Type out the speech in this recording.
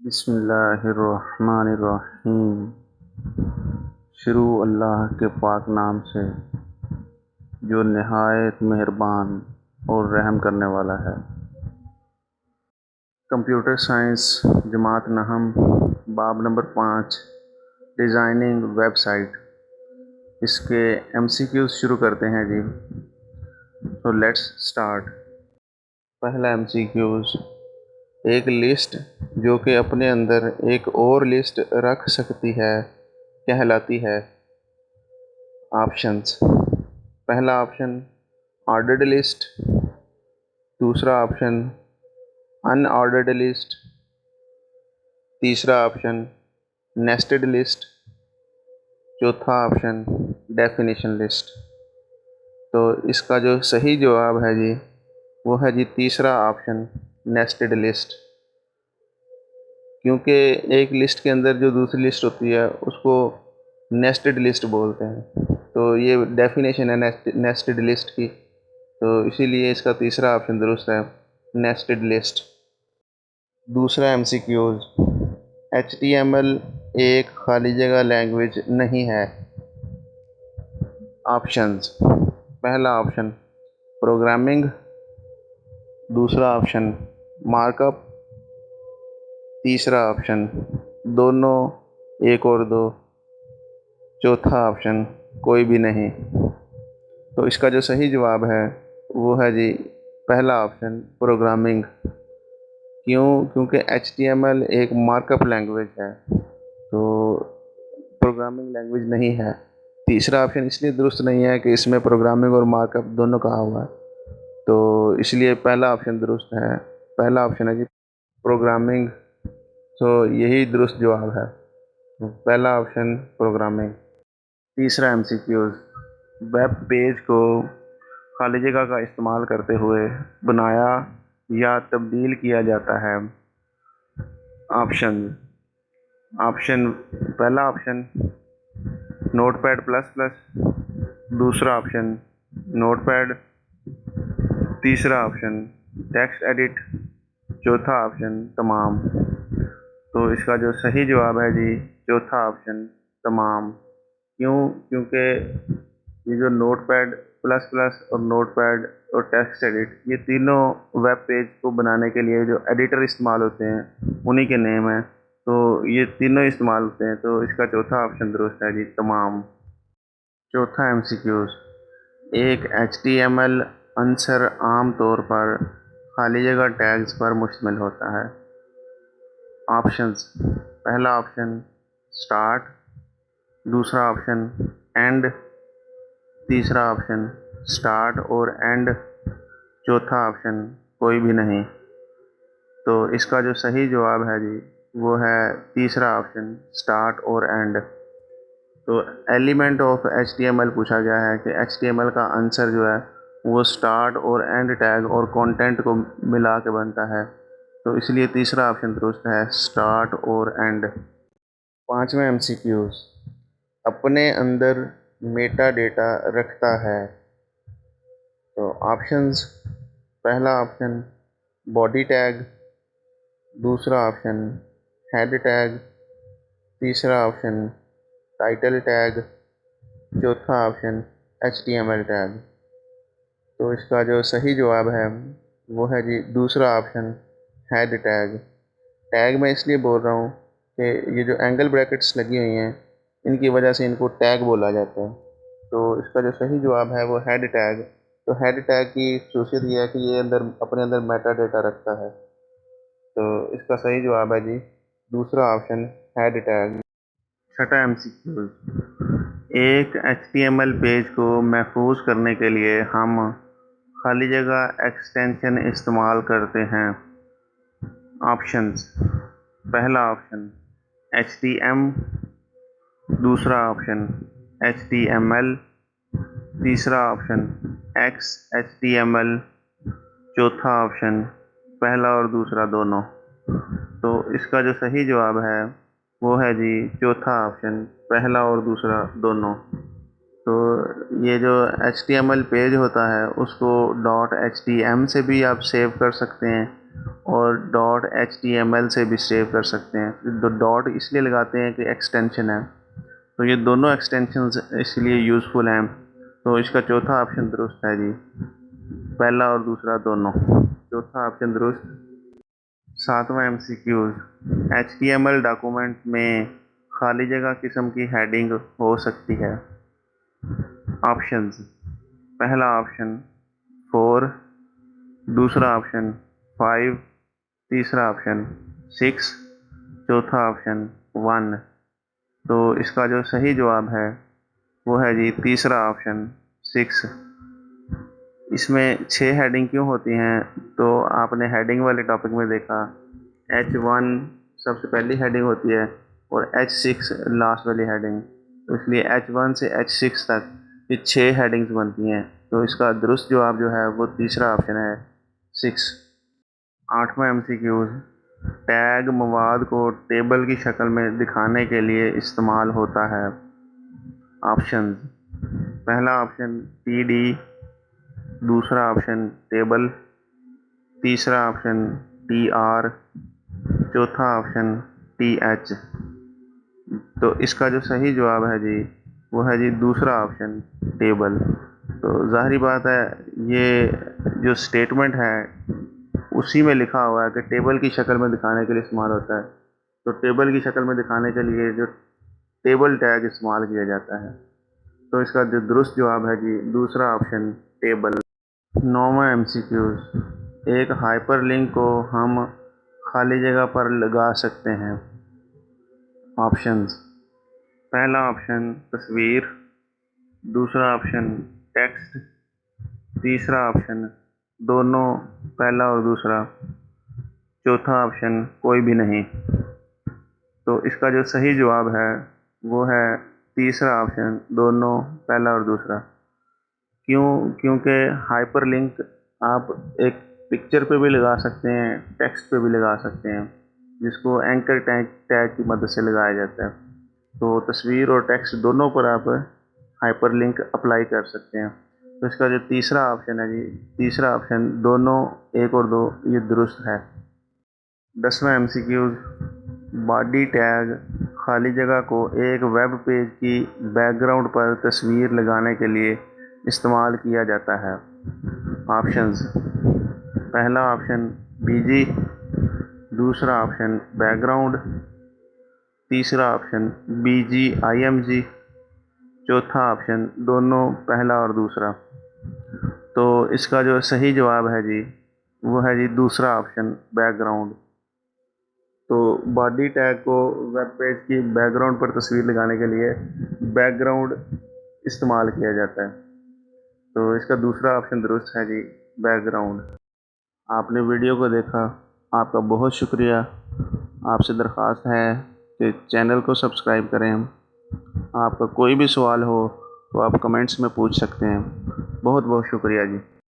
बिस्मिल्लाहिर्रहमानिर्रहीम। शुरू अल्लाह के पाक नाम से जो नहायत मेहरबान और रहम करने वाला है। कंप्यूटर साइंस जमात नहम बाब नंबर 5 डिज़ाइनिंग वेबसाइट। इसके MCQs शुरू करते हैं जी। तो लेट्स स्टार्ट। पहला MCQs, एक लिस्ट जो कि अपने अंदर एक और लिस्ट रख सकती है कहलाती है ऑप्शंस। पहला ऑप्शन ऑर्डर्ड लिस्ट, दूसरा ऑप्शन अनऑर्डर्ड लिस्ट, तीसरा ऑप्शन नेस्टेड लिस्ट, चौथा ऑप्शन डेफिनेशन लिस्ट। तो इसका जो सही जवाब है जी वो है जी तीसरा ऑप्शन नेस्टेड लिस्ट। क्योंकि एक लिस्ट के अंदर जो दूसरी लिस्ट होती है उसको नेस्टेड लिस्ट बोलते हैं। तो ये डेफिनेशन है नेस्टेड लिस्ट की, तो इसीलिए इसका तीसरा ऑप्शन दुरुस्त है, नेस्टेड लिस्ट। दूसरा MCQs, HTML एक खाली जगह लैंग्वेज नहीं है। ऑप्शंस, पहला ऑप्शन प्रोग्रामिंग, दूसरा ऑप्शन मार्कअप, तीसरा ऑप्शन दोनों, एक और दो, चौथा ऑप्शन कोई भी नहीं। तो इसका जो सही जवाब है वो है जी पहला ऑप्शन प्रोग्रामिंग। क्योंकि HTML एक मार्कअप लैंग्वेज है, तो प्रोग्रामिंग लैंग्वेज नहीं है। तीसरा ऑप्शन इसलिए दुरुस्त नहीं है कि इसमें प्रोग्रामिंग और मार्कअप दोनों कहा हुआ है, तो इसलिए पहला ऑप्शन दुरुस्त है। पहला ऑप्शन है जी प्रोग्रामिंग, तो यही दुरुस्त जवाब है, पहला ऑप्शन प्रोग्रामिंग। तीसरा MCQs, वेब पेज को खाली जगह का इस्तेमाल करते हुए बनाया या तब्दील किया जाता है। ऑप्शन पहला ऑप्शन नोटपैड प्लस प्लस, दूसरा ऑप्शन नोटपैड, तीसरा ऑप्शन टेक्स्ट एडिट, चौथा ऑप्शन तमाम। तो इसका जो सही जवाब है जी चौथा ऑप्शन तमाम। क्योंकि ये जो नोटपैड प्लस प्लस और नोटपैड और टेक्स्ट एडिट, ये तीनों वेब पेज को बनाने के लिए जो एडिटर इस्तेमाल होते हैं उन्हीं के नेम हैं, तो ये तीनों इस्तेमाल होते हैं, तो इसका चौथा ऑप्शन दुरुस्त है जी तमाम। चौथा MCQs, एक HTML आंसर आम तौर पर खाली जगह टैग्स पर मुश्तमिल होता है। ऑप्शंस, पहला ऑप्शन स्टार्ट, दूसरा ऑप्शन एंड, तीसरा ऑप्शन स्टार्ट और एंड, चौथा ऑप्शन कोई भी नहीं। तो इसका जो सही जवाब है जी वो है तीसरा ऑप्शन स्टार्ट और एंड। तो एलिमेंट ऑफ HTML पूछा गया है कि HTML का आंसर जो है वो स्टार्ट और एंड टैग और कंटेंट को मिला के बनता है, तो इसलिए तीसरा ऑप्शन दुरुस्त है स्टार्ट और एंड। पांचवें MCQs, अपने अंदर मेटा डेटा रखता है। तो ऑप्शंस, पहला ऑप्शन बॉडी टैग, दूसरा ऑप्शन हेड टैग, तीसरा ऑप्शन टाइटल टैग, चौथा ऑप्शन HTML टैग। तो इसका जो सही जवाब है वो है जी दूसरा ऑप्शन हेड टैग। टैग मैं इसलिए बोल रहा हूँ कि ये जो एंगल ब्रैकेट्स लगी हुई हैं इनकी वजह से इनको टैग बोला जाता है, तो इसका जो सही जवाब है वो हेड टैग। तो हेड टैग की खासियत ये है कि ये अपने अंदर मेटा डेटा रखता है, तो इसका सही जवाब है जी दूसरा ऑप्शन हेड टैग। छठा MCQ, एक HTML पेज को महफूज करने के लिए हम खाली जगह एक्सटेंशन इस्तेमाल करते हैं। ऑप्शंस, पहला ऑप्शन HTM, दूसरा ऑप्शन HTML, तीसरा ऑप्शन XHTML, चौथा ऑप्शन पहला और दूसरा दोनों। तो इसका जो सही जवाब है वो है जी चौथा ऑप्शन पहला और दूसरा दोनों। तो ये जो HTML पेज होता है उसको .htm से भी आप सेव कर सकते हैं और .html से भी सेव कर सकते हैं। तो डॉट इसलिए लगाते हैं कि एक्सटेंशन है, तो ये दोनों एक्सटेंशंस इसलिए यूज़फुल हैं। तो इसका चौथा ऑप्शन दुरुस्त है जी, पहला और दूसरा दोनों, चौथा ऑप्शन दुरुस्त। सातवां MCQ, HTML डॉक्यूमेंट में खाली जगह किस्म की हेडिंग हो सकती है। ऑप्शंस, पहला ऑप्शन 4, दूसरा ऑप्शन 5, तीसरा ऑप्शन 6, चौथा ऑप्शन 1। तो इसका जो सही जवाब है वो है जी तीसरा ऑप्शन 6। इसमें 6 हेडिंग क्यों होती हैं, तो आपने हेडिंग वाले टॉपिक में देखा H1 सबसे पहली हेडिंग होती है और H6 लास्ट वाली हेडिंग, तो इसलिए H1 से H6 तक ये 6 हेडिंग्स बनती हैं। तो इसका दुरुस्त जवाब जो है वो तीसरा ऑप्शन है 6। आठवां MCQ, टैग मवाद को टेबल की शक्ल में दिखाने के लिए इस्तेमाल होता है। ऑप्शंस, पहला ऑप्शन TD, दूसरा ऑप्शन टेबल, तीसरा ऑप्शन TR, चौथा ऑप्शन TH। तो इसका जो सही जवाब है जी वो है जी दूसरा ऑप्शन टेबल। तो ज़ाहिरी बात है ये जो स्टेटमेंट है उसी में लिखा हुआ है कि टेबल की शक्ल में दिखाने के लिए इस्तेमाल होता है, तो टेबल की शक्ल में दिखाने के लिए जो टेबल टैग इस्तेमाल किया जाता है। तो इसका जो दुरुस्त जवाब है जी दूसरा ऑप्शन टेबल। नौवां MCQ, एक हाइपरलिंक को हम खाली जगह पर लगा सकते हैं। ऑप्शंस, पहला ऑप्शन तस्वीर, दूसरा ऑप्शन टेक्स्ट, तीसरा ऑप्शन दोनों, पहला और दूसरा, चौथा ऑप्शन कोई भी नहीं। तो इसका जो सही जवाब है वो है तीसरा ऑप्शन दोनों, पहला और दूसरा। क्यों? क्योंकि हाइपरलिंक आप एक पिक्चर पे भी लगा सकते हैं, टेक्स्ट पे भी लगा सकते हैं, जिसको एंकर टैग की मदद से लगाया जाता है। तो तस्वीर और टेक्स्ट दोनों पर आप हाइपरलिंक अप्लाई कर सकते हैं। तो इसका जो तीसरा ऑप्शन है जी, तीसरा ऑप्शन दोनों, 1 और 2, ये दुरुस्त है। 10वां MCQ, बॉडी टैग खाली जगह को एक वेब पेज की बैकग्राउंड पर तस्वीर लगाने के लिए इस्तेमाल किया जाता है। ऑप्शंस, पहला ऑप्शन BG, दूसरा ऑप्शन बैकग्राउंड, तीसरा ऑप्शन BGIMG, चौथा ऑप्शन दोनों, पहला और दूसरा। तो इसका जो सही जवाब है जी वो है जी दूसरा ऑप्शन बैकग्राउंड। तो बॉडी टैग को वेब पेज की बैकग्राउंड पर तस्वीर लगाने के लिए बैकग्राउंड इस्तेमाल किया जाता है। तो इसका दूसरा ऑप्शन दुरुस्त है जी बैकग्राउंड। आपने वीडियो को देखा, आपका बहुत शुक्रिया। आपसे दरख्वास्त है कि चैनल को सब्सक्राइब करें। आपका कोई भी सवाल हो तो आप कमेंट्स में पूछ सकते हैं। बहुत बहुत शुक्रिया जी।